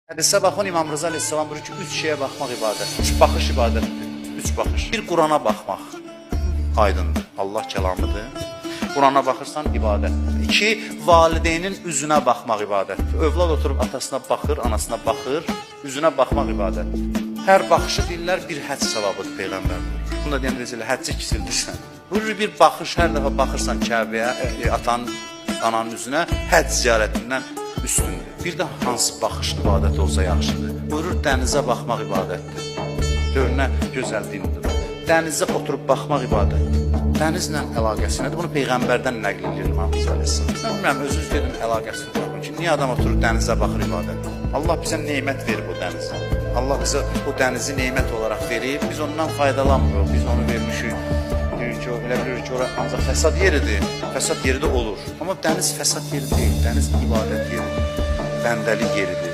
Hədisə baxın, İmam Rıza Aleyhisselam buyurur ki, 3 şeyə baxmaq ibadətdir. 3 baxış ibadətdir. 3 baxış. Bir, Qurana baxmaq. Aydındır. Allah kəlamıdır. Qurana baxırsan ibadətdir. 2, valideynin üzünə baxmaq ibadətdir. Övlad oturub atasına baxır, anasına baxır, üzünə baxmaq ibadətdir. Hər baxışı deyirlər bir həcc savabıdır Peyğəmbər. Bunu da deyən deyirlər, həcci kisildirsən. Buyurur bir baxış, hər dəfə baxırsan Kəbəyə, atanın, ananın üzünə, həcc ziyarətindən üstündür. Bir də hansı baxış ibadət olsa yaxşıdır. Buyurur dənizə baxmaq ibadətdir. Görünə gözəldiyindir. Dənizə oturub baxmaq ibadətdir. Dənizlə əlaqəsi nədir? Bunu Peyğəmbərdən nəql edir İmam Rıza Aleyhisselam. Mən bilmirəm, özünüz gedin əlaqəsini baxın ki, niyə adam oturur dənizə baxır ibadət? Allah bizə neymət verib o dənizə. Allah bizə o dənizi neymət olaraq verib, biz ondan faydalanmırıq, biz onu vermişik. Deyir ki, elə bilir ki, ora ancaq fəsad yeridir, fəsad yeri də olur. Amma dəniz fəsad yeri deyil, dəniz ibadət yeridir, bəndəlik yeridir.